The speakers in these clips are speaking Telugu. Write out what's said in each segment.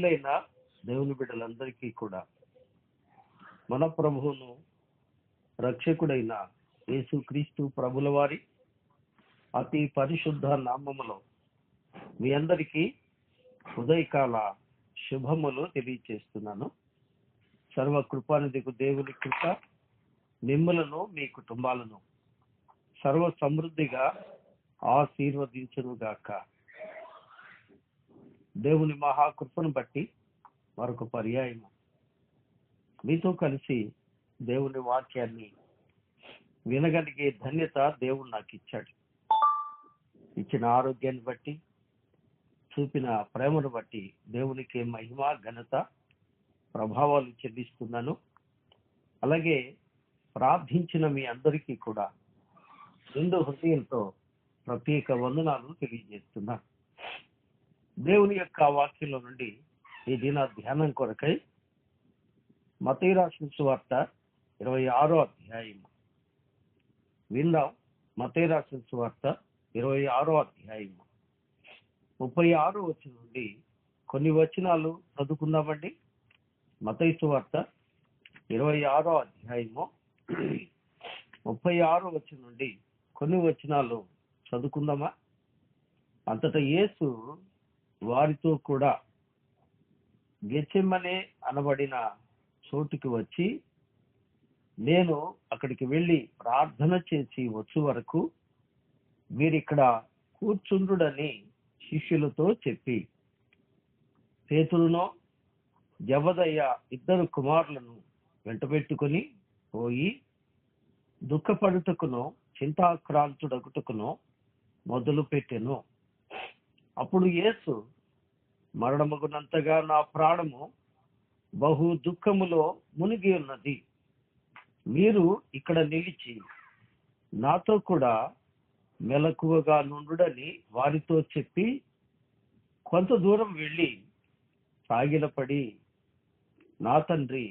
ప్రియులైన దేవుని బిడ్డలందరికీ కూడా మన ప్రభువును రక్షకుడైన యేసుక్రీస్తు ప్రభుల వారి అతి పరిశుద్ధ నామములో మీ అందరికీ ఉదయకాల శుభములు తెలియచేస్తున్నాను. సర్వకృపానిధికు దేవుని కృప మిమ్మలను మీ కుటుంబాలను సర్వ సమృద్ధిగా ఆశీర్వదించునుగాక. దేవుని మహాకృపను బట్టి మరొక పర్యాయము మీతో కలిసి దేవుని వాక్యాన్ని వినగలిగే ధన్యత దేవుడు నాకు ఇచ్చాడు. ఇచ్చిన ఆరోగ్యాన్ని బట్టి, చూపిన ప్రేమను బట్టి దేవునికి మహిమ, ఘనత, ప్రభావాలు చెల్లిస్తున్నాను. అలాగే ప్రార్థించిన మీ అందరికీ కూడా నిండు హృదయంతో ప్రత్యేక వందనాలు తెలియజేస్తున్నాను. దేవుని యొక్క వాక్యంలో నుండి ఈ దిన ధ్యానం కొరకై మత్తయి రాసిన సువార్త 26వ అధ్యాయం విందాం. మత్తయి రాసిన సువార్త 26వ అధ్యాయం 36వ వచనం నుండి కొన్ని వచనాలు చదువుకుందామండి. మత్తయి సువార్త 26వ అధ్యాయము 36వ వచనం నుండి కొన్ని వచనాలు చదువుకుందామా? అంతటా యేసు వారితో కూడా గెత్సెమనే అనబడిన చోటుకి వచ్చి, నేను అక్కడికి వెళ్ళి ప్రార్థన చేసి వచ్చు వరకు మీరిక్కడ కూర్చుండుడని శిష్యులతో చెప్పి, పేతురును జబదయ్య ఇద్దరు కుమారులను వెంటబెట్టుకుని పోయి దుఃఖపడుటకును చింతాక్రాంతుడగుటకును మొదలు పెట్టెను. అప్పుడు యేసు, మరణమగునంతగా నా ప్రాణము బహు దుఃఖములో మునిగి ఉన్నది. మీరు ఇక్కడ నిలిచి నాతో కూడా మెలకువగా నుండుడని వారితో చెప్పి కొంత దూరం వెళ్ళి సాగిలపడి, నా తండ్రి,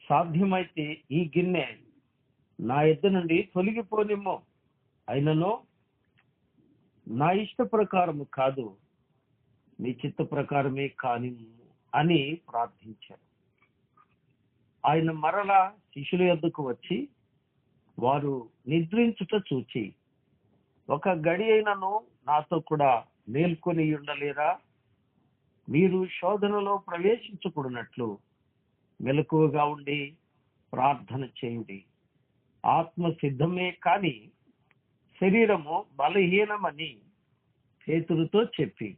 సాధ్యమైతే ఈ గిన్నె నా యొద్ద నుండి తొలగిపోనిమ్ము, అయినను నా ఇష్ట ప్రకారము కాదు, నీ చిత్త ప్రకారమే కాని అని ప్రార్థించారు. ఆయన మరలా శిష్యుల యొద్దకు వచ్చి వారు నిద్రించుట చూచి, ఒక గడి అయినను నాతో కూడా మేల్కొని ఉండలేరా? మీరు శోధనలో ప్రవేశించకూడనట్లు మెలకువగా ఉండి ప్రార్థన చేయుడి. ఆత్మ సిద్ధమే కాని శరీరము బలహీనమని పేతురుతో చెప్పి,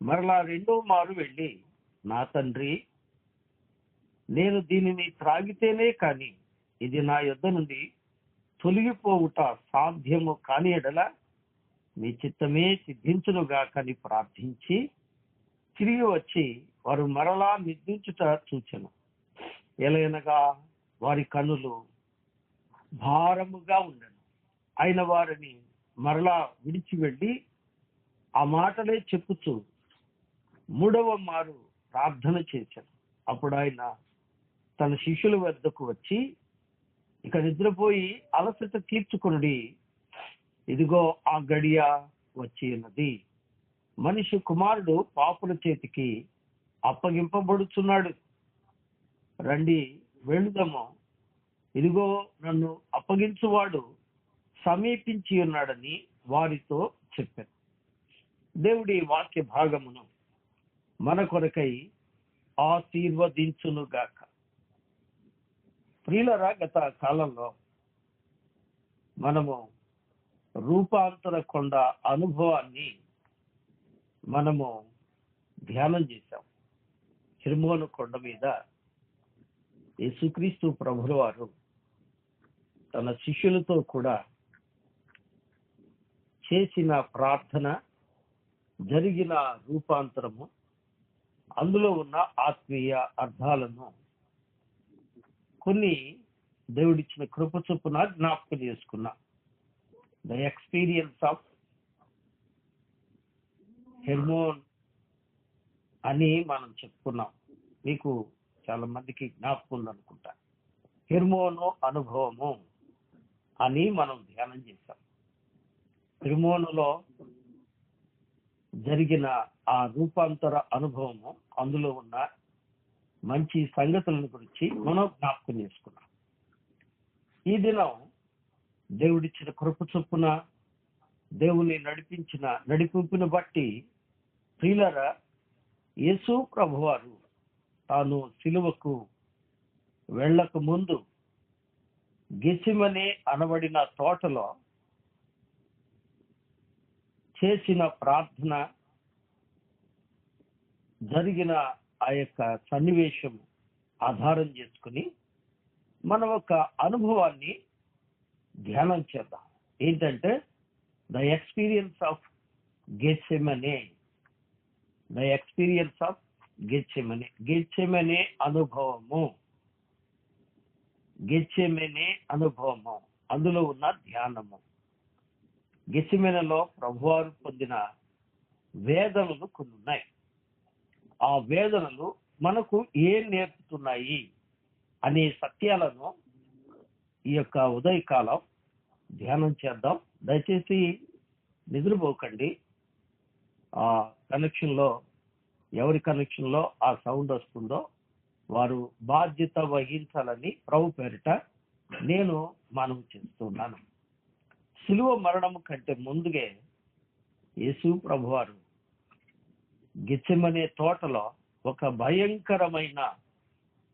మరలా రెండో మారు వెళ్ళి, నా తండ్రి, నేను దీనిని త్రాగితేనే కాని ఇది నా యొద్ద నుండి తొలగిపోవుట సాధ్యము కాని ఎడల నీ చిత్తమే సిద్ధించునుగా కని ప్రార్థించి తిరిగి వచ్చి వారు మరలా నిద్రించుట చూచెను. ఎలయనగా వారి కన్నులు భారముగా ఉండను. ఆయన వారిని మరలా విడిచి వెళ్ళి ఆ మాటలే చెప్పుచూ మూడవ మారు ప్రార్థన చేశాను. అప్పుడు ఆయన తన శిష్యుల వద్దకు వచ్చి, ఇక నిద్రపోయి అలసట తీర్చుకొనుడి, ఇదిగో ఆ గడియ వచ్చి ఉన్నది. మనిషి కుమారుడు పాపుల చేతికి అప్పగింపబడుచున్నాడు. రండి వెళుదము, ఇదిగో నన్ను అప్పగించువాడు సమీపించి ఉన్నాడని వారితో చెప్పారు. దేవుడి వాక్య భాగమును మన కొరకై ఆశీర్వదించునుగాక. ప్రియులరా, గత కాలంలో మనము రూపాంతర కొండ అనుభవాన్ని మనము ధ్యానం చేశాం. హెర్మోను కొండ మీద యేసుక్రీస్తు ప్రభుల వారు తన శిష్యులతో కూడా చేసిన ప్రార్థన, జరిగిన రూపాంతరము, అందులో ఉన్న ఆత్మీయ అర్థాలను కొన్ని దేవుడిచ్చిన కృప చొప్పున జ్ఞాపకం చేసుకున్నా. ద ఎక్స్పీరియన్స్ ఆఫ్ హెర్మోన్ అని మనం చెప్పుకున్నాం. మీకు చాలా మందికి జ్ఞాపకం ఉందనుకుంటా. హెర్మోను అనుభవము అని మనం ధ్యానం చేశాం. హెర్మోనులో జరిగిన ఆ రూపాంతర అనుభవము, అందులో ఉన్న మంచి సంగతులను గురించి మనం జ్ఞాపకం చేసుకున్నాం. ఈ దినం దేవుడిచ్చిన కృప చొప్పున దేవుని నడిపింపుని బట్టి ప్రియులారా, యేసు ప్రభువారు తాను సిలువకు వెళ్ళక ముందు గెత్సెమనే అనబడిన తోటలో చేసిన ప్రార్థన, జరిగిన ఆ యొక్క సన్నివేశం ఆధారం చేసుకుని మనం ఒక అనుభవాన్ని ధ్యానం చేద్దాం. ఏంటంటే the experience of Gethsemane. The experience of Gethsemane. Gethsemane అనుభవము. గెత్సెమనే అనుభవము, అందులో ఉన్న ధ్యానము. గెత్సెమనేలో ప్రభువారు పొందిన వేదనలు కొన్ని ఉన్నాయి. ఆ వేదనలు మనకు ఏం నేర్పుతున్నాయి అనే సత్యాలను ఈ యొక్క ఉదయకాలం ధ్యానం చేద్దాం. దయచేసి నిద్రపోకండి. ఆ కనెక్షన్లో, ఎవరి కనెక్షన్లో ఆ సౌండ్ వస్తుందో వారు బాధ్యత వహించాలని ప్రభు పేరిట నేను మనవి చేస్తున్నాను. సిలువ మరణము కంటే ముందుగే యేసు ప్రభువారు గెత్సెమనే తోటలో ఒక భయంకరమైన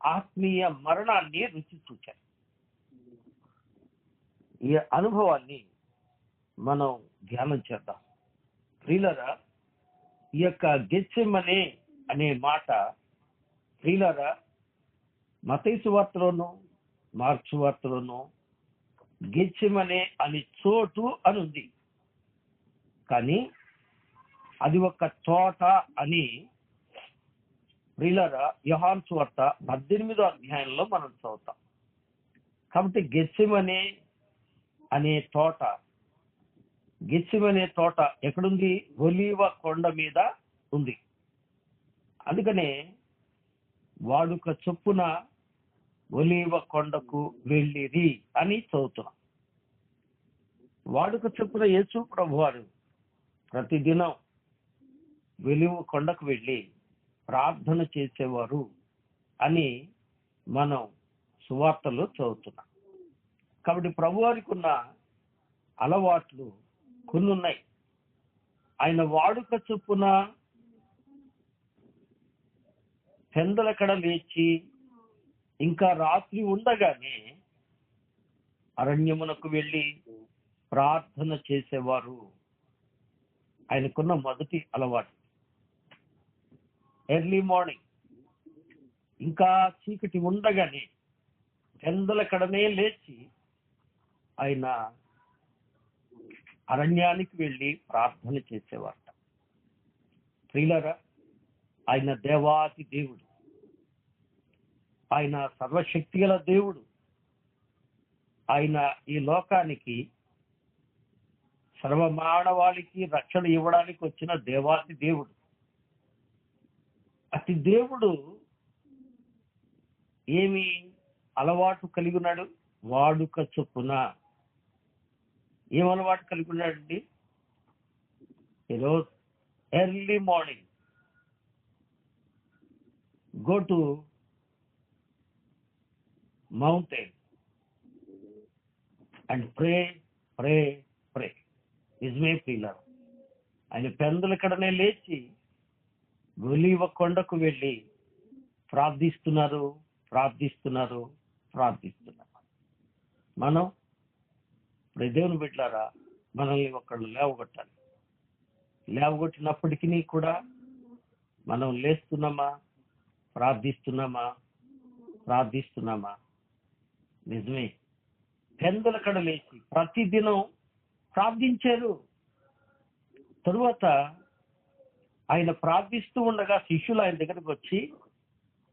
ఆత్మీయ మరణాన్ని రుచి చూచారు. ఈ అనుభవాన్ని మనం ధ్యానం చేద్దాం. ప్రియులారా, ఈ యొక్క గెత్సెమనే అనే మాట ప్రియులారా మత్తయి సువార్తలోను మార్కు సువార్తలోను గెత్సెమనే అని చోటు అని ఉంది. కానీ అది ఒక తోట అని ప్రియులారా యోహాను సువార్త 18వ అధ్యాయంలో మనం చదువుతాం. కాబట్టి గెత్సెమనే అనే తోట, గెత్సెమనే తోట ఎక్కడుంది? ఒలీవ కొండ మీద ఉంది. అందుకనే వాడుక చొప్పున ఒలీవ కొండకు వెళ్ళిరి అని చదువుతున్నాం. వాడుక చొప్పున యేసు ప్రభువారు ప్రతిదినం ఒలీవ కొండకు వెళ్ళి ప్రార్థన చేసేవారు అని మనం సువార్తలో చదువుతున్నాం. కాబట్టి ప్రభువారికి ఉన్న అలవాట్లు కొన్ని ఉన్నాయి. ఆయన వాడుక చొప్పున పెందలకడ లేచి ఇంకా రాత్రి ఉండగానే అరణ్యమునకు వెళ్ళి ప్రార్థన చేసేవారు. ఆయనకున్న మొదటి అలవాటు ఎర్లీ మార్నింగ్, ఇంకా చీకటి ఉండగానే పెందలకడనే లేచి ఆయన అరణ్యానికి వెళ్ళి ప్రార్థన చేసేవారట. ప్రియులారా, ఆయన దేవాతి దేవుడు, ఆయన సర్వశక్తి గల దేవుడు. ఆయన ఈ లోకానికి సర్వమానవాళికి రక్షణ ఇవ్వడానికి వచ్చిన దేవాతి దేవుడు. అతి దేవుడు ఏమి అలవాటు కలిగి ఉన్నాడు? వాడుక చొప్పున. ఏం అలవాటు కలిగి ఉన్నాడండి? ఈరోజు early morning go to mountain and pray. నిజమే ప్రియులారా, ఆయన పెందలకడనే లేచి ఒలీవ కొండకు వెళ్ళి ప్రార్థిస్తున్నారు. మనం ఇప్పుడు దేవుని బిడ్డలారా, మనల్ని ఒకళ్ళు లేవగొట్టాలి. లేవగొట్టినప్పటికీ కూడా మనం లేస్తున్నామా? ప్రార్థిస్తున్నామా? నిజమే. పెందలకడ లేచి ప్రతిదినం ప్రార్థించారు. తరువాత ఆయన ప్రార్థిస్తూ ఉండగా శిష్యులు ఆయన దగ్గరికి వచ్చి,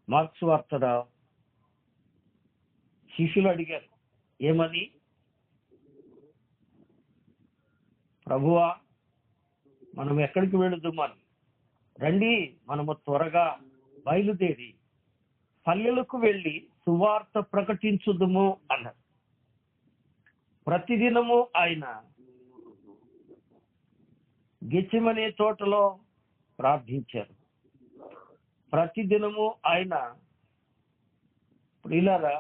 మార్కు సువార్తలో శిష్యులు అడిగారు, ఏమని? ప్రభువా, మనం ఎక్కడికి వెళుదామని? రండి, మనము త్వరగా బయలుదేరి పల్లెలకు వెళ్ళి సువార్త ప్రకటించుదుము అన్నారు. ప్రతిదినము ఆయన గెత్సెమనే తోటలో ప్రార్థించారు. ప్రతిదినము ఆయన ప్రియులారా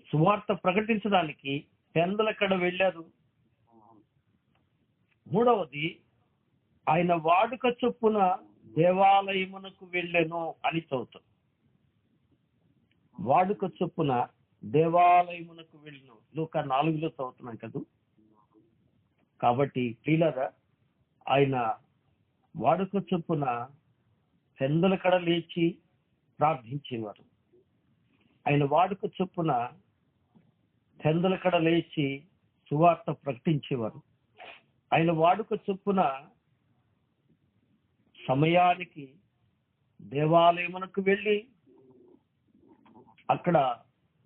సువార్త ప్రకటించడానికి పెందలకడ వెళ్ళారు. మూడవది, ఆయన వాడుక చొప్పున దేవాలయమునకు వెళ్ళెను అని చదువుతాం. వాడుక చొప్పున దేవాలయమునకు వెళ్ళను లూకా 4లో చదువుతున్నాం కదా. కాబట్టి ప్రియులారా ఆయన వాడుక చొప్పున పెందలకడ లేచి ప్రార్థించేవారు. ఆయన వాడుక చొప్పున పెందలకడ లేచి సువార్త ప్రకటించేవారు. ఆయన వాడుక చొప్పున సమయానికి దేవాలయమునకు వెళ్ళి అక్కడ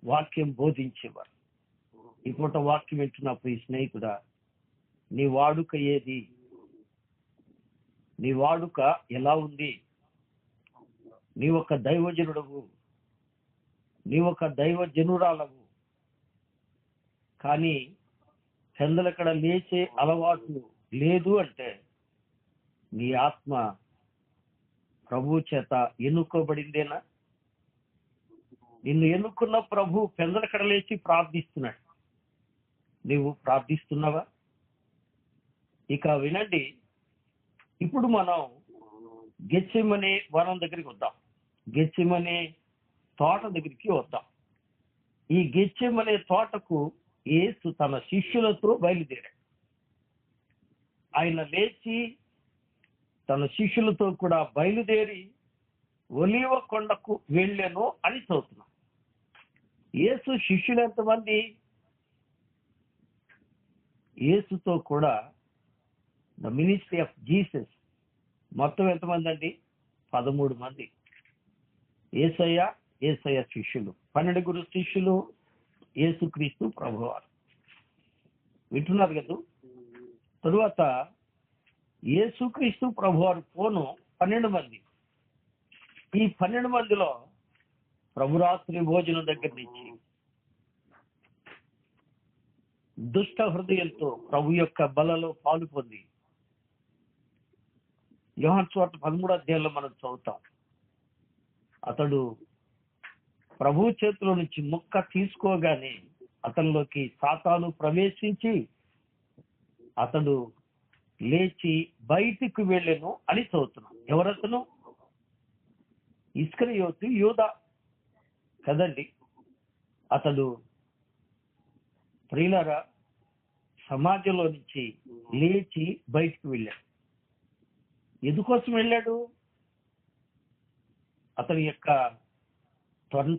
వాక్యం బోధించేవారు. ఈ పూట వాక్యం వింటున్నప్పుడు ఈ స్నేహితుడా, నీ వాడుక ఏది? నీ వాడుక ఎలా ఉంది? నీ ఒక దైవజనుడవు, నీ ఒక దైవజనురాలవు, కానీ పెందలకడ లేచే అలవాటు లేదు అంటే నీ ఆత్మ ప్రభు చేత ఎన్నుకోబడిందేనా? నిన్ను ఎన్నుకున్న ప్రభు పెందలకడ లేచి ప్రార్థిస్తున్నాడు. నీవు ప్రార్థిస్తున్నావా? ఇక వినండి, ఇప్పుడు మనం గెత్సెమనే వనం దగ్గరికి వద్దాం. గెత్సెమనే తోట దగ్గరికి వద్దాం. ఈ గెత్సెమనే తోటకు యేసు తన శిష్యులతో బయలుదేరాడు. ఆయన లేచి తన శిష్యులతో కూడా బయలుదేరి ఒలీవ కొండకు వెళ్ళెను అని చదువుతున్నాం. యేసు శిష్యులు ఎంతమంది? యేసుతో కూడా ద మినిస్ట్రీ ఆఫ్ జీసస్ మొత్తం ఎంతమంది అండి? 13 మంది. యేసయ్య శిష్యులు, 12 శిష్యులు, యేసుక్రీస్తు ప్రభువారు. వింటున్నారు కదా. తరువాత యేసుక్రీస్తు ప్రభువారు పోను 12 మంది. ఈ 12 మందిలో ప్రభురాత్రి భోజనం దగ్గర నుంచి దుష్ట హృదయంతో ప్రభు యొక్క బలలో పాలు పొంది యోహాను సువార్త 13వ అధ్యాయంలో మనం చదువుతాం. అతడు ప్రభు చేతిలో నుంచి ముక్క తీసుకోగానే అతనిలోకి సాతాను ప్రవేశించి అతడు లేచి బయటికి వెళ్ళెను అని చదువుతున్నాం. ఎవరతను? ఇస్కరియోతు యూదా కదండి. అతడు ప్రియులారా సమాజంలో నుంచి లేచి బయటికి వెళ్ళాడు. ఎందుకోసం వెళ్ళాడు? అతని యొక్క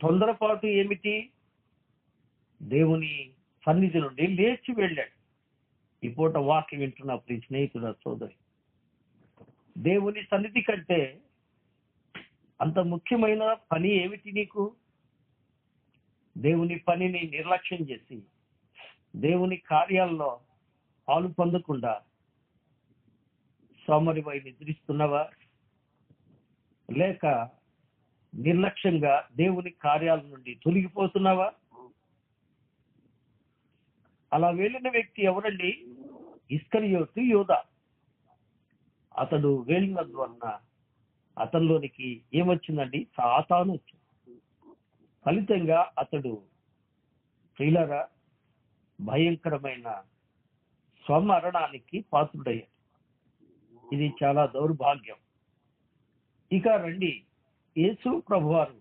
తొందరపాటు ఏమిటి? దేవుని సన్నిధి నుండి లేచి వెళ్ళాడు. ఈ పూట వాక్యం వింటున్నప్పుడు ఈ స్నేహితుడు సోదరి, దేవుని సన్నిధి కంటే అంత ముఖ్యమైన పని ఏమిటి నీకు? దేవుని పనిని నిర్లక్ష్యం చేసి దేవుని కార్యాల్లో పాలు పొందకుండా సోమరివై నిద్రిస్తున్నావా? లేక నిర్లక్ష్యంగా దేవుని కార్యాల నుండి తొలగిపోతున్నావా? అలా వెళ్ళిన వ్యక్తి ఎవరండి? ఇస్కరియోతు యూదా. అతడు వెళ్ళినందువలన అతనిలోనికి ఏమొచ్చిందండి? సాతాను వచ్చింది. ఫలితంగా అతడు ప్రియులారా భయంకరమైన స్వమరణానికి పాత్రుడయ్యాడు. ఇది చాలా దౌర్భాగ్యం. ఇక రండి, యేసు ప్రభువారు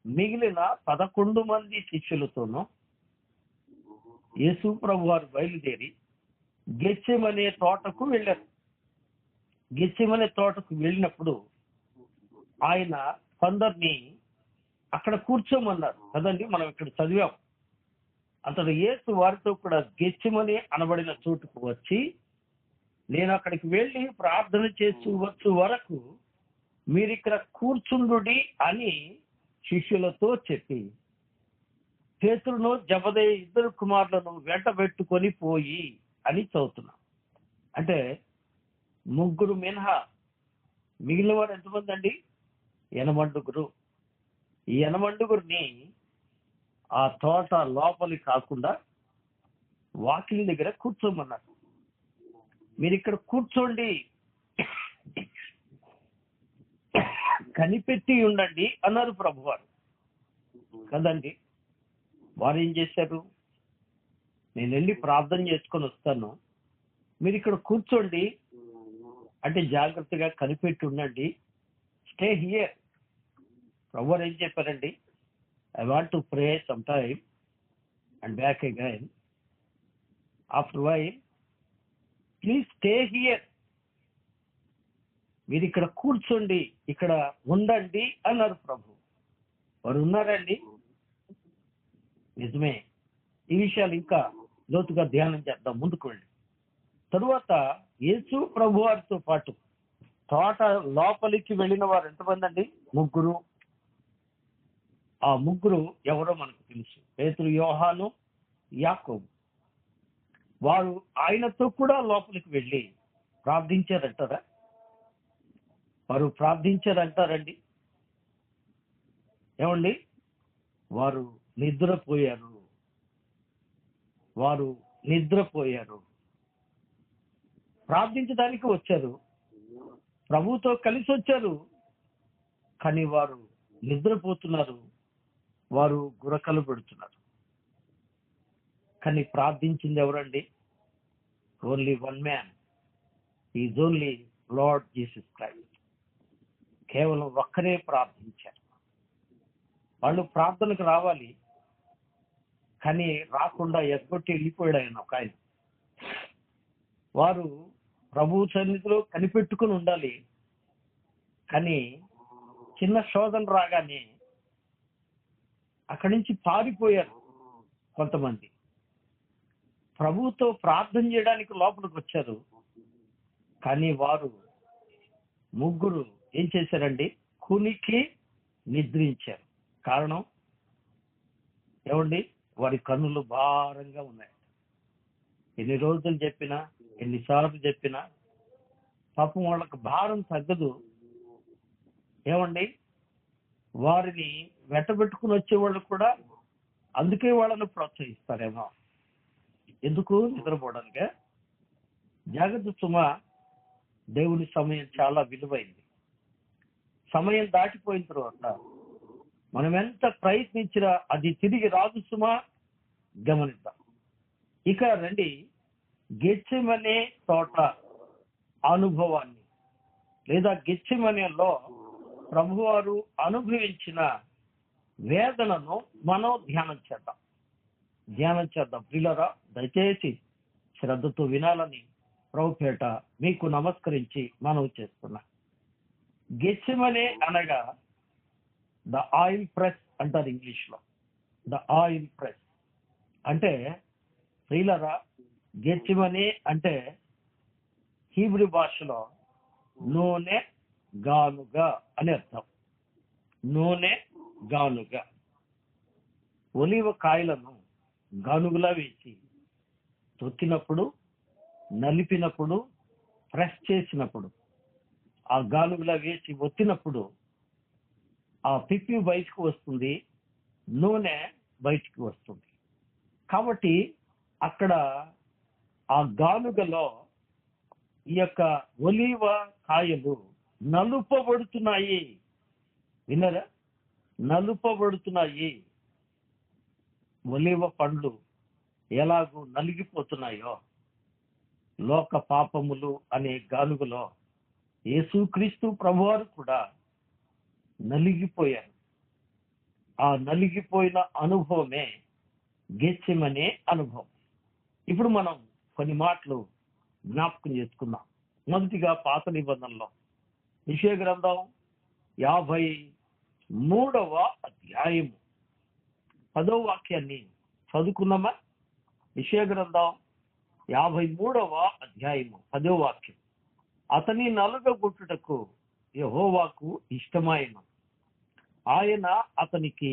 మిగిలిన 11 మంది శిష్యులతోనూ యేసు ప్రభువారు బయలుదేరి గెత్సెమనే తోటకు వెళ్ళారు. గెత్సెమనే తోటకు వెళ్ళినప్పుడు ఆయన కొందరిని అక్కడ కూర్చోమన్నారు కదండి. మనం ఇక్కడ చదివాం. అతడు యేసు వారితో కూడా గెత్సెమనే అనబడిన చోటుకు వచ్చి, నేను అక్కడికి వెళ్ళి ప్రార్థన చేసి వచ్చు వరకు మీరిక్కడ కూర్చుండుడి అని శిష్యులతో చెప్పి పేతురును జబదయి 2 కుమారులను వెంట పెట్టుకొని పోయి అని చదువుతున్నాం. అంటే 3 మినహా మిగిలిన వారు ఎంతమంది అండి? 89. ఈ 89ని ఆ తోట లోపలి కాకుండా వాకిలి దగ్గర కూర్చోమన్నారు. మీరు ఇక్కడ కూర్చోండి కనిపెట్టి ఉండండి అన్నారు ప్రభువారు కదండి. వారు ఏం చేశారు? నేను వెళ్ళి ప్రార్థన చేసుకొని వస్తాను, మీరు ఇక్కడ కూర్చోండి అంటే జాగ్రత్తగా కనిపెట్టి ఉండండి, స్టే హియర్. ప్రభువారు ఏం చెప్పారండి? I want to pray some time and back again. After while please stay here. మీరు ఇక్కడ కూర్చోండి, ఇక్కడ ఉండండి అన్నారు ప్రభు. వారు ఉన్నారండి. నిజమే. ఈ విషయాలు ఇంకా లోతుగా ధ్యానం చేద్దాం ముందుకు వెళ్ళి. తరువాత యేసు ప్రభు వారితో పాటు తోట లోపలికి వెళ్ళిన వారు ఎంతమంది అండి? 3. ఆ 3 ఎవరో మనకు తెలుసు. పేతురు, యోహాను, యాకోబు. వారు ఆయనతో కూడా లోపలికి వెళ్ళి ప్రార్థించారంటారా? వారు ప్రార్థించారంటారండి? ఏమండి? వారు నిద్రపోయారు. వారు నిద్రపోయారు. ప్రార్థించడానికి వచ్చారు, ప్రభుతో కలిసి వచ్చారు, కానీ వారు నిద్రపోతున్నారు, వారు గురకలు పెడుతున్నారు. కానీ ప్రార్థించింది ఎవరండి? Only one man, is only lord Jesus Christ. కేవలం ఒక్కరే ప్రార్థించారు. వాళ్ళు ప్రార్థనకు రావాలి, కానీ రాకుండా ఎగ్గొట్టి వెళ్ళిపోయాడు ఆయన ఒక ఆయన. వారు ప్రభు సన్నిధిలో కనిపెట్టుకుని ఉండాలి, కానీ చిన్న శోధన రాగానే అక్కడి నుంచి పారిపోయారు కొంతమంది. ప్రభువుతో ప్రార్థన చేయడానికి లోపలికి వచ్చారు, కానీ వారు 3 ఏం చేశారండి? కునికి నిద్రించారు. కారణం ఏమండి? వారి కన్నులు భారంగా ఉన్నాయి. ఎన్ని రోజులు చెప్పినా, ఎన్నిసార్లు చెప్పినా పాపం వాళ్ళకి భారం తగ్గదు. ఏమండి? వారిని వెంటబెట్టుకుని వచ్చేవాళ్ళు కూడా అందుకే వాళ్ళని ప్రోత్సహిస్తారేమో. ఎందుకు? నిద్రపోవడానికే. జాగ్రత్త సుమా, దేవుని సమయం చాలా విలువైంది. సమయం దాటిపోయిన తర్వాత మనం ఎంత ప్రయత్నించినా అది తిరిగి రాదు సుమా, గమనిద్దాం. ఇక రండి, గెత్సెమనే తోట అనుభవాన్ని లేదా గెత్సెమనేలో ప్రభువారు అనుభవించిన వేదనను మనం ధ్యానం చేద్దాం. ప్రియులారా, దయచేసి శ్రద్ధతో వినాలని ప్రభుపేట మీకు నమస్కరించి మనవి చేస్తున్నా. గెత్సెమనే అనగా ద ఆయిల్ ప్రెస్ అంటారు ఇంగ్లీష్ లో. ద ఆయిల్ ప్రెస్ అంటే, ప్రియులారా, గెత్సెమనే అంటే హీబ్రూ భాషలో నూనె గానుగా అని అర్థం. నూనె గానుగా. ఒలివ కాయలను గానుగులా వేసి తొక్కినప్పుడు, నలిపినప్పుడు, ప్రెస్ చేసినప్పుడు, ఆ గానుగులా వేసి ఒత్తినప్పుడు ఆ పిప్పి బయటకు వస్తుంది, నూనె బయటికి వస్తుంది. కాబట్టి అక్కడ ఆ గానుగలో ఈ యొక్క ఒలీవ కాయలు నలుపబడుతున్నాయి. విన్నారా? నలుపబడుతున్నాయి. ఒలీవ పండ్లు ఎలాగూ నలిగిపోతున్నాయో, లోక పాపములు అనే గానుగలో యేసుక్రీస్తు ప్రభువారు కూడా నలిగిపోయారు. ఆ నలిగిపోయిన అనుభవమే గెత్సెమనే అనుభవం. ఇప్పుడు మనం కొన్ని మాటలు జ్ఞాపకం చేసుకుందాం. మొదటిగా పాత నిబంధనలో యెషయా గ్రంథం 53వ అధ్యాయము 10వ వాక్యాన్ని చదువుకున్నామా? యెషయా గ్రంథం 53వ అధ్యాయము 10వ వాక్యం. అతని నలుగగొట్టుటకు యెహోవాకు ఇష్టమాయెను, ఆయన అతనికి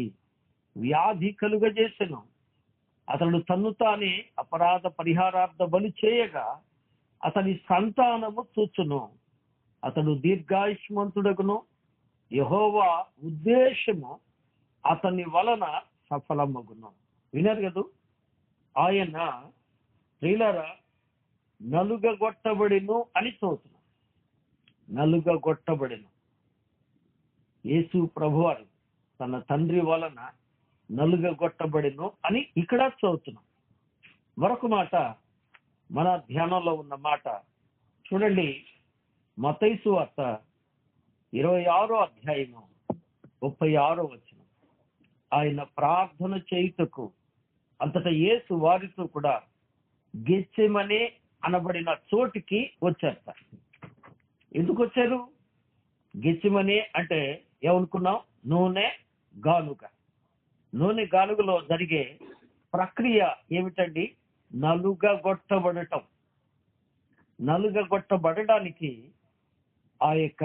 వ్యాధి కలుగజేసెను. అతడు తన్ను తానే అపరాధ పరిహారార్థ బలి చేయగా అతని సంతానము చూచును. అతడు దీర్ఘాయుష్మంతుడగును. యెహోవా ఉద్దేశము అతని వలన సఫలమగును. విన్నారు కదూ? ఆయన ప్రియులారా నలుగగొట్టబడిను అని చదువుతున్నాం. నలుగగొట్టబడిను. యేసు ప్రభువారు తన తండ్రి వలన నలుగగొట్టబడిను అని ఇక్కడ చదువుతున్నాం. మరొక మాట మన ధ్యానంలో ఉన్న మాట చూడండి, మత్తయి సువార్త 26వ అధ్యాయము 36వ వచనం. ఆయన ప్రార్థన చేయుటకు అంతటా యేసు వారితో కూడా గెత్సెమనే అనబడిన చోటికి వచ్చారట. ఎందుకు వచ్చారు? గెత్సెమనే అంటే ఏమనుకున్నాం? నూనె గానుగ. నూనె గానుగలో జరిగే ప్రక్రియ ఏమిటండి? నలుగగొట్టబడటం. నలుగగొట్టబడడానికి ఆ యొక్క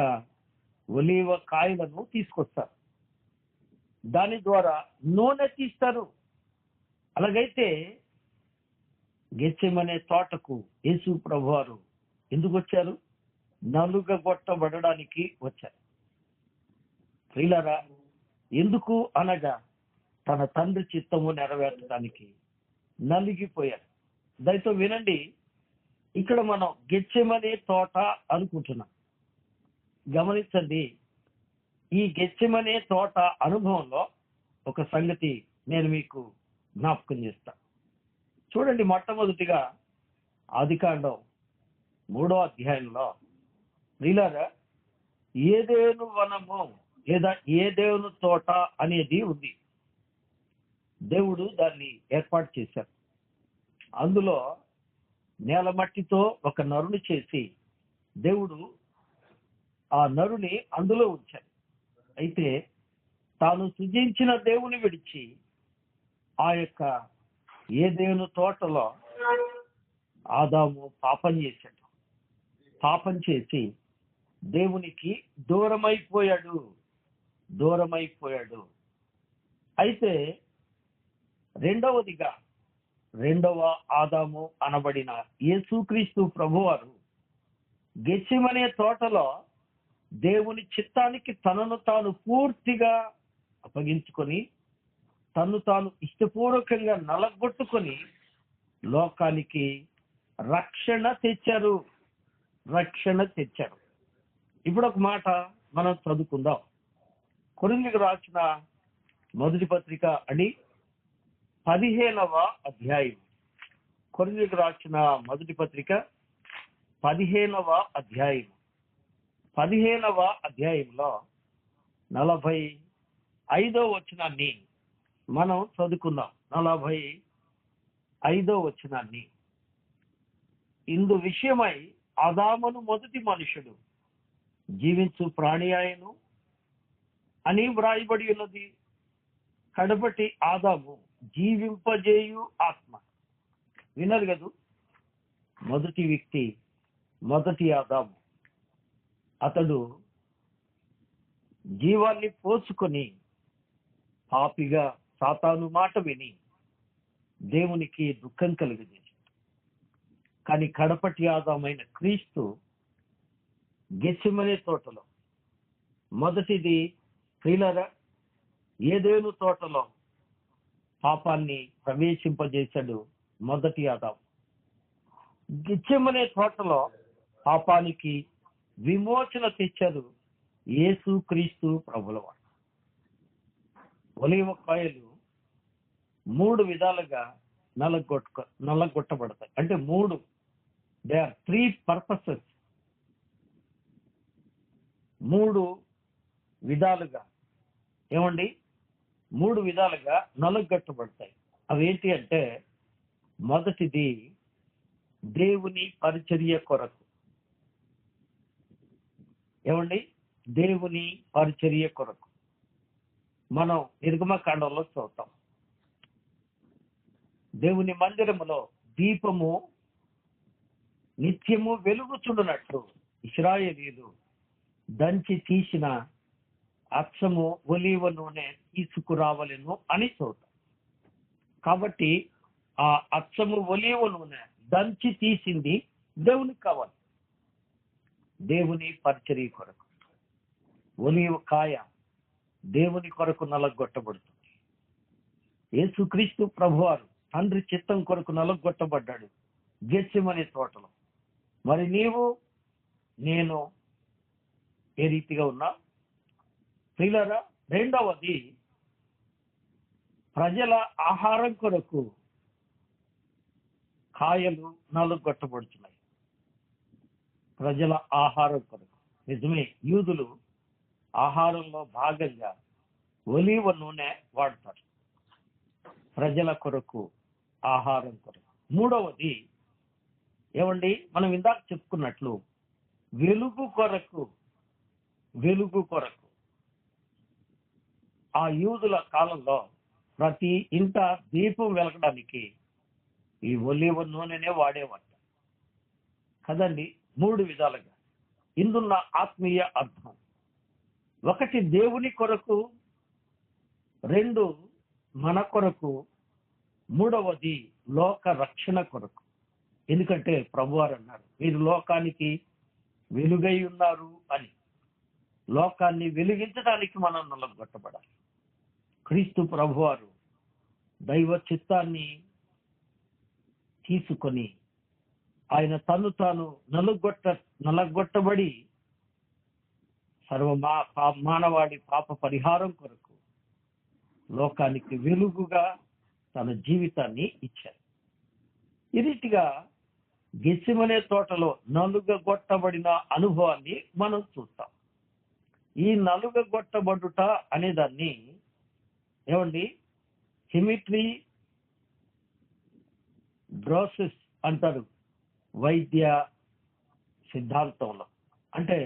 ఒలీవ కాయలను తీసుకొస్తారు, దాని ద్వారా నూనె తీస్తారు. అలాగైతే గెత్సెమనే తోటకు యేసు ప్రభువారు ఎందుకు వచ్చారు? నలుగగొట్టబడడానికి వచ్చారు. ప్రియులారా, ఎందుకు అనగా తన తండ్రి చిత్తము నెరవేర్చడానికి నలిగిపోయారు. దయతో వినండి, ఇక్కడ మనం గెత్సెమనే తోట అనుకుంటున్నాం. గమనించండి, ఈ గెత్సెమనే తోట అనుభవంలో ఒక సంగతి నేను మీకు జ్ఞాపకం చేస్తా. చూడండి, మొట్టమొదటిగా ఆదికాండం 3వ అధ్యాయంలో ప్రియులారా ఏదేను వనము లేదా ఏదేను తోట అనేది ఉంది. దేవుడు దాన్ని ఏర్పాటు చేశారు. అందులో నేల మట్టితో ఒక నరుని చేసి దేవుడు ఆ నరుని అందులో ఉంచారు. అయితే తాను సృజించిన దేవుని విడిచి ఆ యొక్క ఏదేను తోటలో ఆదాము పాపం చేశాడు. పాపం చేసి దేవునికి దూరమైపోయాడు. అయితే రెండవదిగా రెండవ ఆదాము అనబడిన యేసుక్రీస్తు ప్రభువారు గెత్సెమనే తోటలో దేవుని చిత్తానికి తనను తాను పూర్తిగా అప్పగించుకొని తను తాను ఇష్టపూర్వకంగా నలగొట్టుకొని లోకానికి రక్షణ తెచ్చారు. ఇప్పుడు ఒక మాట మనం చదువుకుందాం. కొరింథీయులకు రాసిన మొదటి పత్రిక అని 15వ అధ్యాయం. కొరింథీయులకు రాసిన మొదటి పత్రిక 15వ అధ్యాయం. 15వ అధ్యాయంలో 45వ వచనాన్ని మనం చదువుకుందాం. 45వ వచనాన్ని. ఇందు విషయమై ఆదామును మొదటి మనుషుడు జీవించు ప్రాణి ఆయను అని వ్రాయబడి ఉన్నది. కడపటి ఆదాము జీవింపజేయు ఆత్మ. విన్నారు కదా, మొదటి వ్యక్తి మొదటి ఆదాము. అతడు జీవాన్ని పోసుకొని పాపిగా సాతాను మాట విని దేవునికి దుఃఖం కలిగజేశాడు. కానీ కడపటి ఆదామైన క్రీస్తు గెత్సెమనే తోటలో మొదటిది ప్రియులారా ఏదేను తోటలో పాపాన్ని ప్రవేశింపజేశాడు మొదటి ఆదాము. గెత్సెమనే తోటలో పాపానికి విమోచన తెచ్చారు యేసు క్రీస్తు ప్రభులవారు. ఒలీవ కాయలు 3 విధాలుగా నల్లగొట్టబడతాయి. అంటే 3, దే ఆర్ 3 పర్పసెస్. 3 విధాలుగా ఏమండి 3 విధాలుగా నలుగొట్టబడతాయి. అవేంటి అంటే మొదటిది దేవుని పరిచర్య కొరకు. ఏమండి దేవుని పరిచర్య కొరకు మనం నిర్గమకాండంలో చూస్తాం. దేవుని మందిరములో దీపము నిత్యము వెలుగుచుండునట్లు ఇశ్రాయేలీయులు దంచి తీసిన అచ్చము ఒలీవ నూనె తీసుకురావలెను అని చూద్దాం. కాబట్టి ఆ అచ్చము ఒలీవ నూనె దంచి తీసింది దేవునికి కావాలి. దేవుని పరిచర్య కొరకు ఒలీవ కాయ దేవుని కొరకు నలగొట్టబడుతుంది. యేసుక్రీస్తు ప్రభువారు తండ్రి చిత్తం కొరకు నలగొట్టబడ్డాడు గెత్సెమనే తోటలో. మరి నీవు నేను ఏ రీతిగా ఉన్నా? ప్రియులారా, రెండవది ప్రజల ఆహారం కొరకు కాయలు నలుగొట్టబడుతున్నాయి. ప్రజల ఆహారం కొరకు. నిజమే, యూదులు ఆహారంలో భాగంగా ఒలీవ నూనె వాడతారు ప్రజల కొరకు, ఆహారం కొరకు. మూడవది ఏమండి, మనం ఇందాక చెప్పుకున్నట్లు వెలుగు కొరకు. వెలుగు కొరకు ఆ యూదుల కాలంలో ప్రతి ఇంట దీపం వెలగడానికి ఈ ఒలీవ నూనెనే వాడేవాట కదండి. మూడు విధాలుగా ఇందున్న ఆత్మీయ అర్థం: ఒకటి దేవుని కొరకు, రెండు మన కొరకు, మూడవది లోక రక్షణ కొరకు. ఎందుకంటే ప్రభువారు అన్నారు, మీరు లోకానికి వెలుగై ఉన్నారు అని. లోకాన్ని వెలిగించడానికి మనం నలగొట్టబడాలి. క్రీస్తు ప్రభువారు దైవ చిత్తాన్ని తీసుకొని ఆయన తను తాను నలగొట్టబడి మానవాడి పాప పరిహారం కొరకు లోకానికి వెలుగుగా తన జీవితాన్ని ఇచ్చారు. ఈ రీతిగా గెత్సెమనే తోటలో నలుగగొట్టబడిన అనుభవాన్ని మనం చూస్తాం. ఈ నలుగగొట్టబడుట అనేదాన్ని ఏమండి హిమిట్రీ డ్రోసిస్ అంటారు వైద్య సిద్ధాంతంలో. అంటే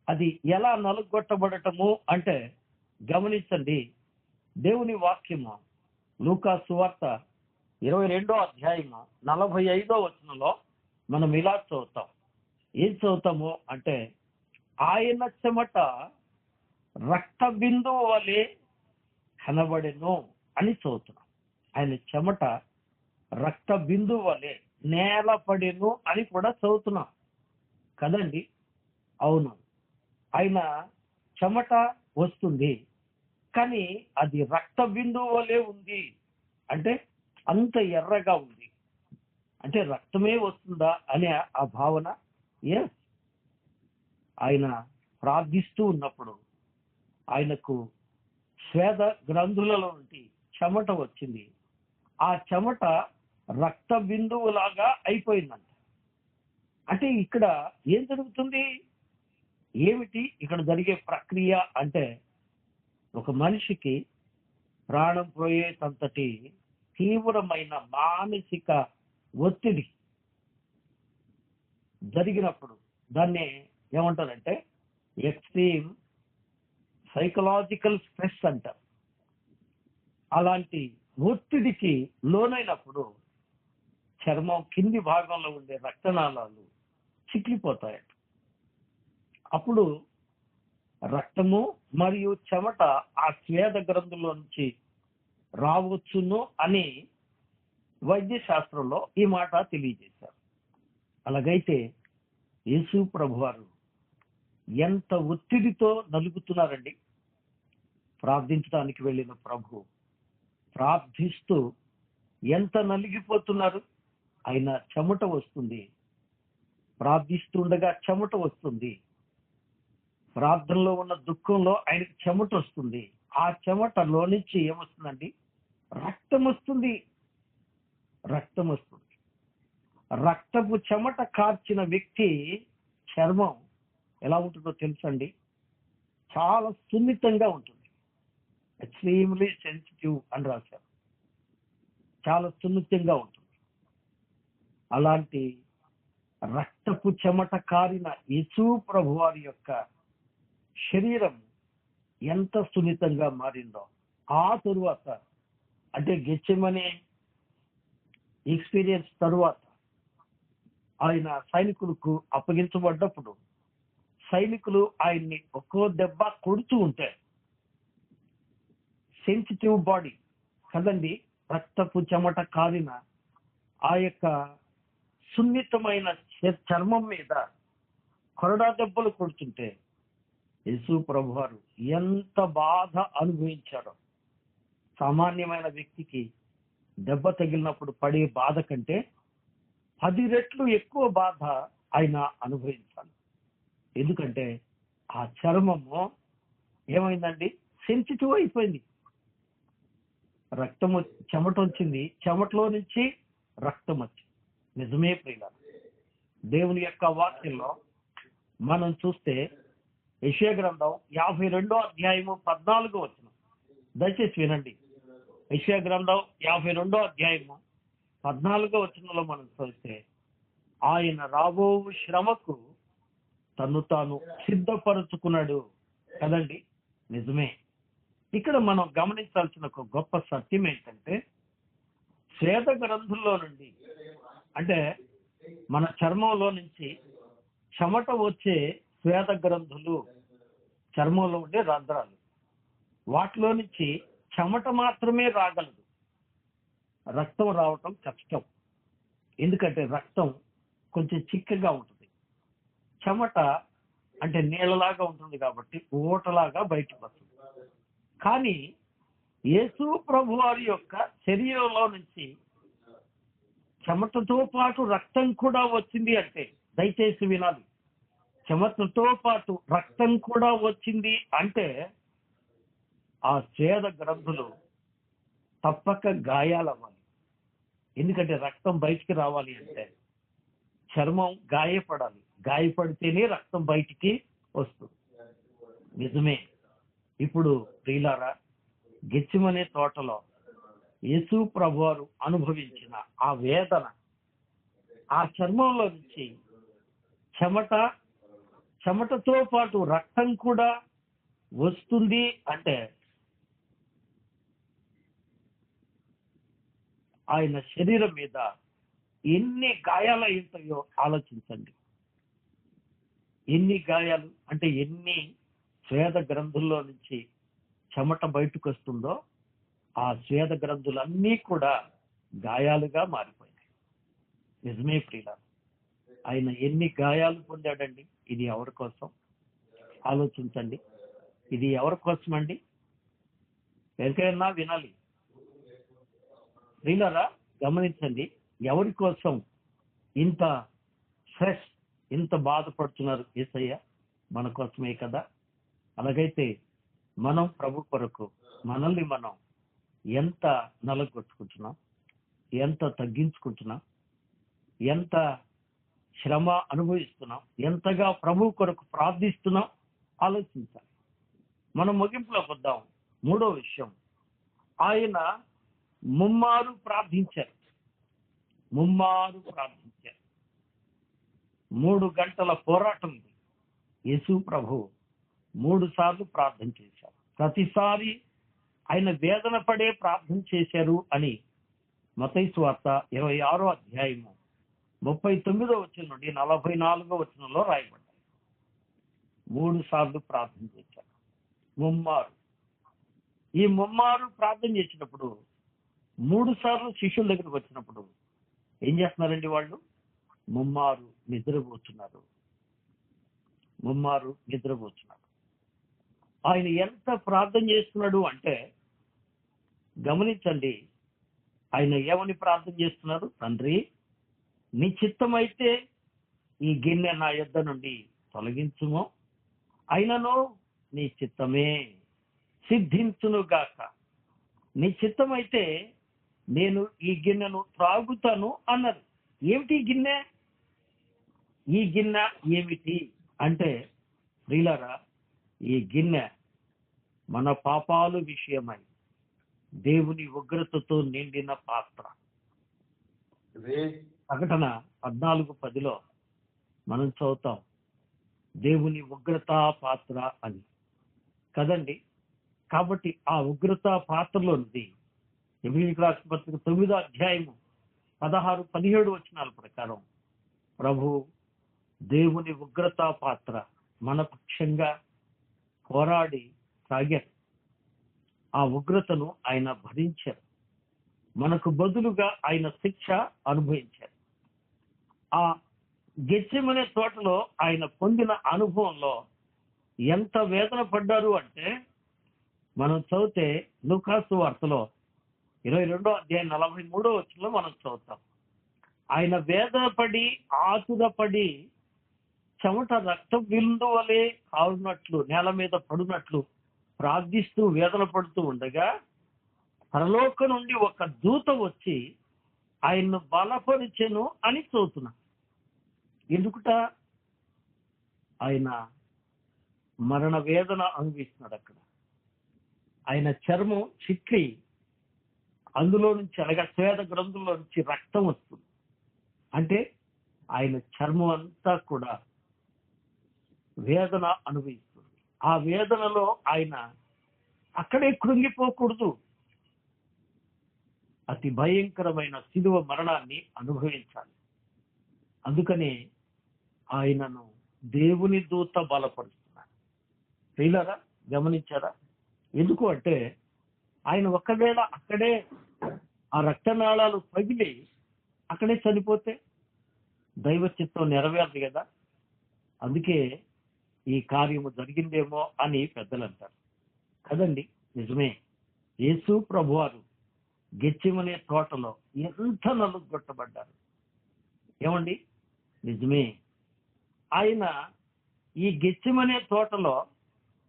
అది ఎలా నలుగొట్టబడటము అంటే, గమనించండి, దేవుని వాక్యము లూకా సువార్త 22వ అధ్యాయము 45వ వచనంలో మనం ఇలా చదువుతాం. ఏం చదువుతాము అంటే, ఆయన చెమట రక్త బిందువు వలె కనబడెను అని చదువుతున్నాం. ఆయన చెమట రక్త బిందువు వలె నేల పడెను అని కూడా చదువుతున్నాం కదండి. అవును, ఆయన చెమట వస్తుంది, కానీ అది రక్త బిందువు వలె ఉంది. అంటే అంత ఎర్రగా ఉంది. అంటే రక్తమే వస్తుందా అనే ఆ భావన. ఎస్, ఆయన ప్రార్థిస్తూ ఉన్నప్పుడు ఆయనకు స్వేద గ్రంథులలో నుండి చెమట వచ్చింది. ఆ చెమట రక్త బిందువులాగా అయిపోయిందంట. అంటే ఇక్కడ ఏం జరుగుతుంది? ఏమిటి ఇక్కడ జరిగే ప్రక్రియ అంటే, ఒక మనిషికి ప్రాణం పోయేటంతటి తీవ్రమైన మానసిక ఒత్తిడి జరిగినప్పుడు దాన్ని ఏమంటారంటే ఎక్స్ట్రీమ్ సైకలాజికల్ స్ట్రెస్ అంటారు. అలాంటి ఒత్తిడికి లోనైనప్పుడు చర్మం కింది భాగంలో ఉండే రక్తనాళాలు చిట్లిపోతాయట. అప్పుడు రక్తము మరియు చెమట ఆ స్వేద గ్రంథుల్లో నుంచి రావచ్చును అని వైద్య శాస్త్రంలో ఈ మాట తెలియజేశారు. అలాగైతే యేసు ప్రభువారు ఎంత ఒత్తిడితో నలుగుతున్నారండి. ప్రార్థించడానికి వెళ్ళిన ప్రభు ప్రార్థిస్తూ ఎంత నలిగిపోతున్నారు. ఆయన చెమట వస్తుంది, ప్రార్థిస్తుండగా చెమట వస్తుంది. ప్రార్థనలో ఉన్న దుఃఖంలో ఆయనకి చెమట వస్తుంది. ఆ చెమటలో నుంచి ఏమొస్తుందండి? రక్తం వస్తుంది. రక్తం వస్తుంది. రక్తపు చెమట కార్చిన వ్యక్తి చర్మం ఎలా ఉంటుందో తెలుసండి? చాలా సున్నితంగా ఉంటుంది. ఎక్స్ట్రీమ్లీ సెన్సిటివ్ అని రాశారు. చాలా సున్నితంగా ఉంటుంది. అలాంటి రక్తపు చెమట కారిన యేసు ప్రభువారి యొక్క శరీరం ఎంత సున్నితంగా మారిందో ఆ తరువాత, అంటే గెత్సెమనే ఎక్స్పీరియన్స్ తరువాత ఆయన సైనికులకు అప్పగించబడ్డప్పుడు సైనికులు ఆయన్ని ఒక్కో దెబ్బ కొడుతూ ఉంటే, సెన్సిటివ్ బాడీ కదండి, రక్తపు చెమట కారిన ఆ యొక్క సున్నితమైన చర్మం మీద కొరడా దెబ్బలు కొడుతుంటే యేసు ప్రభువారు ఎంత బాధ అనుభవించారో. సామాన్యమైన వ్యక్తికి దెబ్బ తగిలినప్పుడు పడే బాధ కంటే 10 రెట్లు ఎక్కువ బాధ ఆయన అనుభవించాలి. ఎందుకంటే ఆ చర్మము ఏమైందండి? సెన్సిటివ్ అయిపోయింది. రక్తం చెమట వచ్చింది, చెమటలో నుంచి రక్తం వచ్చింది. నిజమే ప్రియులారా, దేవుని యొక్క వాక్యంలో మనం చూస్తే యెషయా గ్రంథం 52వ అధ్యాయము 14వ వచనం, దయచేసి వినండి. యెషయా గ్రంథం 52వ అధ్యాయము 14వ వచనంలో మనం చూస్తే, ఆయన రాబో శ్రమకు తను తాను సిద్ధపరుచుకున్నాడు కదండి. నిజమే. ఇక్కడ మనం గమనించాల్సిన ఒక గొప్ప సత్యం ఏంటంటే, స్వేద గ్రంథుల్లో నుండి, అంటే మన చర్మంలో నుంచి చెమట వచ్చే స్వేద గ్రంథులు, చర్మంలో ఉండే రంధ్రాలు, వాటిలో నుంచి చెమట మాత్రమే రాగలదు, రక్తం రావటం కష్టం. ఎందుకంటే రక్తం కొంచెం చిక్కగా ఉంటుంది, చెమట అంటే నీళ్ళలాగా ఉంటుంది కాబట్టి ఊటలాగా బయటకు వస్తుంది. కానీ యేసు ప్రభు వారి యొక్క శరీరంలో నుంచి చెమటతో పాటు రక్తం కూడా వచ్చింది అంటే, దయచేసి వినాలి, చెమటతో పాటు రక్తం కూడా వచ్చింది అంటే ఆ స్వేద గ్రంథులు తప్పక గాయాలవ్వాలి. ఎందుకంటే రక్తం బయటికి రావాలి అంటే చర్మం గాయపడాలి, గాయపడితేనే రక్తం బయటికి వస్తుంది. నిజమే. ఇప్పుడు ప్రియులారా, గెత్సెమనే తోటలో యేసు ప్రభువారు అనుభవించిన ఆ వేదన, ఆ చర్మంలో నుంచి చెమటతో పాటు రక్తం కూడా వస్తుంది అంటే ఆయన శరీరం మీద ఎన్ని గాయాలు ఉంటాయో ఆలోచించండి. ఎన్ని గాయాలు అంటే, ఎన్ని స్వేద గ్రంథుల్లో నుంచి చెమట బయటకు వస్తుందో ఆ స్వేద గ్రంథులన్నీ కూడా గాయాలుగా మారిపోయినాయి. నిజమే ప్రియులారా, ఆయన ఎన్ని గాయాలు పొందాడండి. ఇది ఎవరి కోసం ఆలోచించండి. ఇది ఎవరి కోసం అండి? ఎవరికైనా వినాలి ప్రియులారా, గమనించండి. ఎవరి కోసం ఇంత స్ట్రెస్, ఇంత బాధపడుతున్నారు యేసయ్య? మన కోసమే కదా. అలాగైతే మనం ప్రభు కొరకు మనల్ని మనం ఎంత నలగొట్టుకుంటున్నాం, ఎంత తగ్గించుకుంటున్నాం, ఎంత శ్రమ అనుభవిస్తున్నాం, ఎంతగా ప్రభు కొరకు ప్రార్థిస్తున్నాం ఆలోచించాలి. మనం ముగింపులోకి వద్దాం. మూడో విషయం, ఆయన ముమ్మారు ప్రార్థించారు. 3 గంటల పోరాటం ఇది. యేసు ప్రభు 3 సార్లు ప్రార్థన చేశారు. ప్రతిసారి ఆయన వేదన పడే ప్రార్థన చేశారు అని మత్తయి సువార్త 26వ అధ్యాయము 39వ వచనం నుండి 44వ వచనంలో రాయబడ్డాయి. 3 సార్లు ప్రార్థన చేశారు, ముమ్మారు. ఈ ముమ్మారు ప్రార్థన చేసినప్పుడు 3 సార్లు శిష్యుల దగ్గరకు వచ్చినప్పుడు ఏం చేస్తున్నారండి వాళ్ళు? ముమ్మారు నిద్రపోతున్నారు. ఆయన ఎంత ప్రార్థన చేస్తున్నాడు అంటే, గమనించండి, ఆయన ఏమని ప్రార్థన చేస్తున్నారు? తండ్రి, నీ చిత్తమైతే ఈ గిన్నె నా యొద్ద నుండి తొలగించుము, అయినను నీ చిత్తమే సిద్ధించును గాక. నీ చిత్తమైతే నేను ఈ గిన్నెను త్రాగుతాను అన్నారు. ఏమిటి గిన్నె? ఈ గిన్నె ఏమిటి అంటే, ప్రియులారా, ఈ గిన్నె మన పాపాలు విషయమై దేవుని ఉగ్రతతో నిండిన పాత్ర. ప్రకటన 14:10లో మనం చదువుతాం, దేవుని ఉగ్రత పాత్ర అని కదండి. కాబట్టి ఆ ఉగ్రత పాత్రలోనిది ఎబ్రీయులకు రాసిన పత్రిక 9వ అధ్యాయము 16-17 వచనాల ప్రకారం ప్రభు దేవుని ఉగ్రత పాత్ర మన పక్షంగా పోరాడి తాగారు. ఆ ఉగ్రతను ఆయన భరించారు. మనకు బదులుగా ఆయన శిక్ష అనుభవించారు. ఆ గెత్సెమనే తోటలో ఆయన పొందిన అనుభవంలో ఎంత వేదన పడ్డారు అంటే, మనం చదివితే లూకాసు వార్తలో 22వ అధ్యాయం 43వ వచనంలో మనం చదువుతాం. ఆయన వేదన పడి, ఆతురపడి, చెమట రక్త బిందు వలె కారునట్లు, నేల మీద పడునట్లు ప్రార్థిస్తూ వేదన పడుతూ ఉండగా పరలోకం నుండి ఒక దూత వచ్చి ఆయన్ను బలపరిచెను అని చదువుతున్నా. ఎందుకుట? ఆయన మరణ వేదన అనుభవిస్తున్నాడు. అక్కడ ఆయన చర్మం చిక్కి అందులో నుంచి, అనగా స్వేద గ్రంథుల్లో నుంచి రక్తం వస్తుంది. అంటే ఆయన చర్మం అంతా కూడా వేదన అనుభవిస్తుంది. ఆ వేదనలో ఆయన అక్కడే కృంగిపోకూడదు, అతి భయంకరమైన శిలువ మరణాన్ని అనుభవించాలి. అందుకనే ఆయనను దేవుని దూత బలపరుస్తున్నాడు. ప్రియులారా, గమనించారా? ఎందుకు అంటే ఆయన ఒకవేళ అక్కడే ఆ రక్తనాళాలు పగిలి అక్కడే చనిపోతే దైవ చిత్తం నెరవేరదు కదా. అందుకే ఈ కార్యము జరిగిందేమో అని పెద్దలు అంటారు కదండి. నిజమే. యేసు ప్రభువారు గెత్సేమనే తోటలో ఎంత నలుగొట్టబడ్డారు. ఏమండి? నిజమే. ఆయన ఈ గెత్సేమనే తోటలో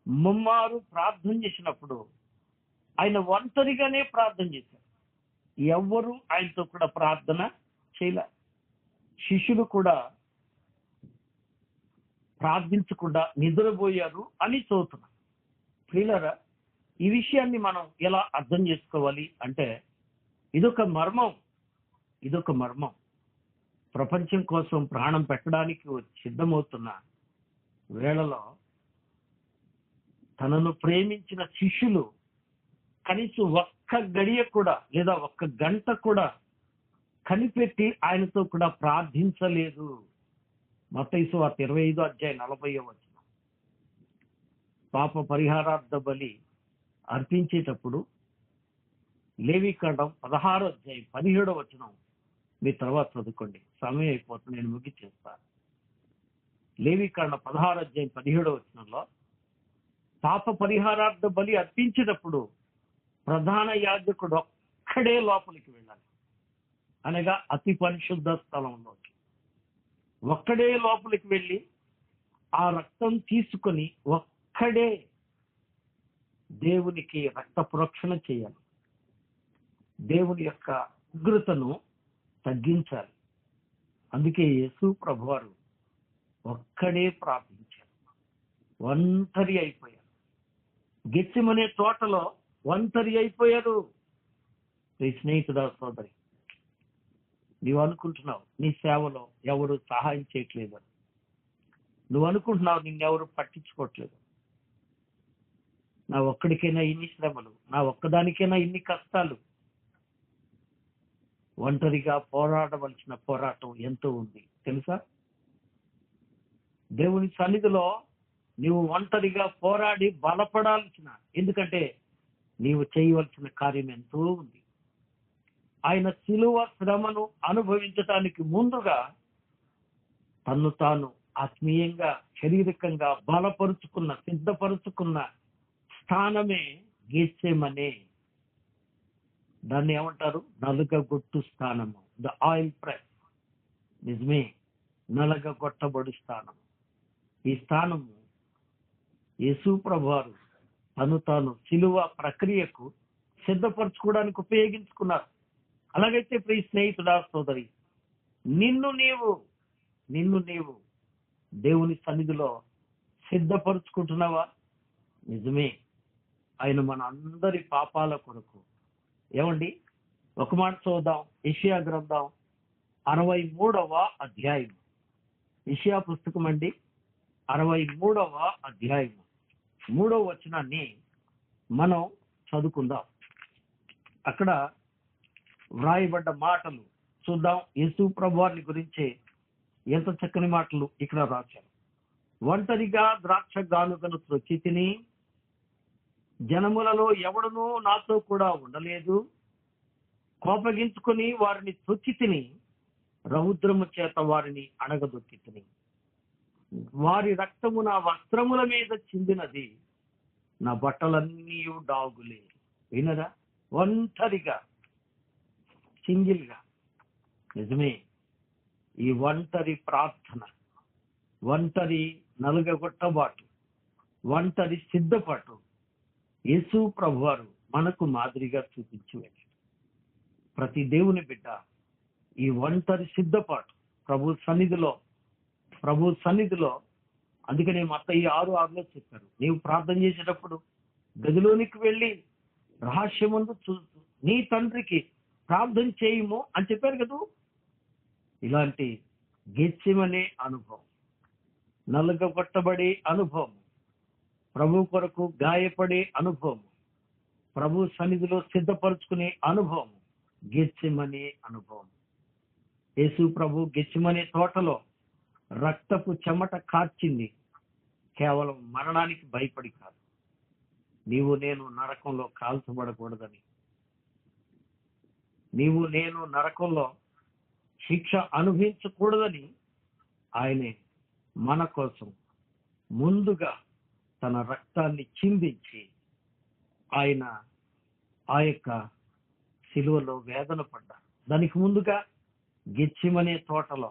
ముమ్మారు ప్రార్థన చేసినప్పుడు ఆయన ఒంటరిగానే ప్రార్థన చేశారు. ఎవ్వరూ ఆయనతో కూడా ప్రార్థన చేయలే. శిష్యులు కూడా ప్రార్థించకుండా నిద్రపోయారు అని చదువుతున్నారు. ప్రియులారా, ఈ విషయాన్ని మనం ఎలా అర్థం చేసుకోవాలి అంటే ఇదొక మర్మం. ప్రపంచం కోసం ప్రాణం పెట్టడానికి సిద్ధమవుతున్న వేళలో తనను ప్రేమించిన శిష్యులు కనీసం ఒక్క గడియ కూడా లేదా ఒక్క గంట కూడా కనిపెట్టి ఆయనతో కూడా ప్రార్థించలేదు. మత్తయి సువార్త 25:40 పాప పరిహారార్థ బలి అర్పించేటప్పుడు లేవీకాండం 16:17 మీ తర్వాత చదువుకోండి, సమయం అయిపోతుంది, నేను ముగిచేస్తాను. లేవీకాండం 16:17 పాప పరిహారార్థ బలి అర్పించేటప్పుడు ప్రధాన యాజకుడు ఒక్కడే లోపలికి వెళ్ళాలి, అనగా అతి పరిశుద్ధ స్థలంలోకి ఒక్కడే లోపలికి వెళ్ళి ఆ రక్తం తీసుకొని ఒక్కడే దేవునికి రక్త ప్రోక్షణ చేయాలి. దేవుని యొక్క ఉగ్రతను తగ్గించాలి. అందుకే యేసు ప్రభువారు ఒక్కడే ప్రార్థించారు, ఒంటరి అయిపోయారు. గెత్సేమనే తోటలో ఒంటరి అయిపోయారు. స్నేహితుడా, సోదరి, నీవు అనుకుంటున్నావు నీ సేవలో ఎవరు సహాయం చేయట్లేదు, నువ్వు అనుకుంటున్నావు నిన్నెవరు పట్టించుకోవట్లేదు, నా ఒక్కడికైనా ఇన్ని శ్రమలు, నా ఒక్కదానికైనా ఇన్ని కష్టాలు. ఒంటరిగా పోరాడవలసిన పోరాటం ఎంతో ఉంది తెలుసా? దేవుని సన్నిధిలో నీవు ఒంటరిగా పోరాడి బలపడాల్సిన, ఎందుకంటే నీవు చేయవలసిన కార్యం ఎంతో ఉంది. ఆయన శిలువ శ్రమను అనుభవించటానికి ముందుగా తన్ను తాను ఆత్మీయంగా శారీరకంగా బలపరుచుకున్న, సిద్ధపరుచుకున్న స్థానమే గెత్సేమనే. దాన్ని ఏమంటారు? నలుగగొట్టు స్థానము, ద ఆయిల్ ప్రెస్. నిజమే, నలగగొట్టబడు స్థానం. ఈ స్థానము యేసు ప్రభువారు తను తాను శిలువ ప్రక్రియకు సిద్ధపరచుకోవడానికి ఉపయోగించుకున్నారు. అలాగైతే ప్రియ స్నేహితుడా, సోదరి, నిన్ను నీవు దేవుని సన్నిధిలో సిద్ధపరుచుకుంటున్నావా? నిజమే. ఆయన మన అందరి పాపాల కొరకు, ఏమండి, ఒక మాట చూద్దాం. యెషయా గ్రంథం 63వ అధ్యాయం. యెషయా పుస్తకం అండి, 63వ అధ్యాయం 3వ వచనాన్ని మనం చదువుకుందాం. అక్కడ వ్రాయబడ్డ మాటలు చూద్దాం. యేసు ప్రభువారిని గురించి ఎంత చక్కని మాటలు ఇక్కడ రాశారు. ఒంటరిగా ద్రాక్ష గానుగను త్రొక్కి తిని, జనములలో ఎవడునూ నాతో కూడా ఉండలేదు. కోపగించుకుని వారిని తొక్కి తిని, రౌద్రము చేత వారిని అణగదొక్కి తిని, వారి రక్తము నా వస్త్రముల మీద చిందినది, నా బట్టలన్నీ డాగులే. వినరా? ఒంటరిగా, సింగిల్ గా. నిజమే. ఈ ఒంటరి ప్రార్థన, ఒంటరి నలుగగొట్టబాటు, ఒంటరి సిద్ధపాటు యేసు ప్రభువారు మనకు మాదిరిగా చూపించి వెళ్ళాడు. ప్రతి దేవుని బిడ్డ ఈ ఒంటరి సిద్ధపాటు ప్రభు సన్నిధిలో అందుకనే మత్తయి 6:6 చెప్పారు, నీవు ప్రార్థన చేసేటప్పుడు గదిలోనికి వెళ్ళి రహస్యమందు చూస్తూ నీ తండ్రికి ప్రార్థన చేయము అని చెప్పారు కదా. ఇలాంటి గెత్సెమనే అనుభవం, నలుగగొట్టబడే అనుభవం, ప్రభు కొరకు గాయపడే అనుభవం, ప్రభు సన్నిధిలో సిద్ధపరుచుకునే అనుభవం గెత్సెమనే అనుభవం. యేసు ప్రభు గెత్సెమనే తోటలో రక్తపు చెమట కార్చింది కేవలం మరణానికి భయపడి కాదు, నీవు నేను నరకంలో కాల్చబడకూడదని, నీవు నేను నరకంలో శిక్ష అనుభవించకూడదని ఆయనే మన కోసం ముందుగా తన రక్తాన్ని చిందించి ఆయన ఆ యొక్క శిలువలో వేదన పడ్డారు. దానికి ముందుగా గెత్సెమనే తోటలో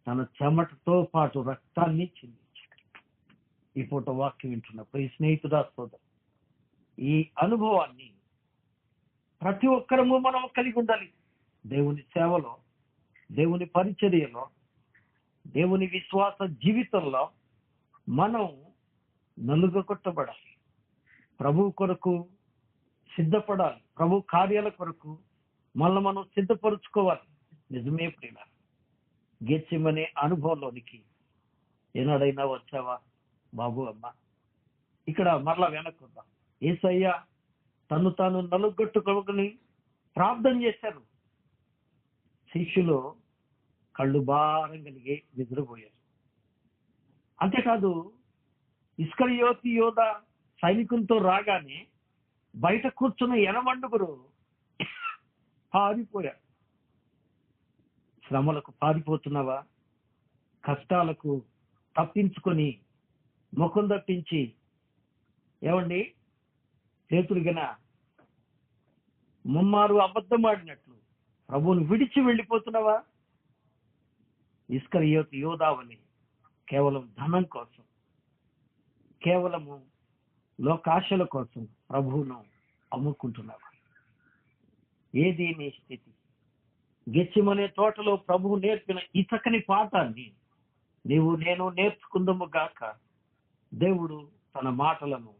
తన చెమటతో పాటు రక్తాన్ని చిందించాడు. ఈ పూట వాక్యం వింటున్న ప్రియ స్నేహితుడా, సోదరు, ఈ అనుభవాన్ని ప్రతి ఒక్కరము మనం కలిగి ఉండాలి. దేవుని సేవలో, దేవుని పరిచర్యలో, దేవుని విశ్వాస జీవితంలో మనం నలుగగొట్టబడాలి. ప్రభు కొరకు సిద్ధపడాలి. ప్రభు కార్యాల కొరకు మనం సిద్ధపరుచుకోవాలి. నిజమే ప్రియులారా, గెత్సెమనే అనుభవంలోనికి ఏనాడైనా వచ్చావా బాబు అమ్మ? ఇక్కడ మరలా వెనక్కుందాం. యేసయ్య తను తాను నలుగొట్టుకొని ప్రార్థన చేశారు. శిష్యులు కళ్ళు భారం కలిగి నిద్రపోయారు. అంతేకాదు ఇస్కరియోతు యోధ సైనికులతో రాగానే బయట కూర్చున్న 80 పారిపోయారు. శ్రమలకు పారిపోతున్నావా? కష్టాలకు తప్పించుకొని ముఖం తప్పించి ఏమండి చేతులుగిన ముమ్మారు అబద్ధం ఆడినట్లు ప్రభువును విడిచి వెళ్ళిపోతున్నావా? ఇస్కరియోతు యోధావని కేవలం ధనం కోసం, కేవలము లోకాశల కోసం ప్రభువును అమ్ముకుంటున్నావా? ఏది నీ స్థితి? గెత్సెమనే తోటలో ప్రభువు నేర్పిన ఈ చక్కని పాఠాన్ని నీవు నేను నేర్చుకుందాము గాక. దేవుడు తన మాటలను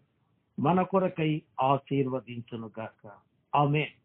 మన కొరకై ఆశీర్వదించును గాక. ఆమేన్.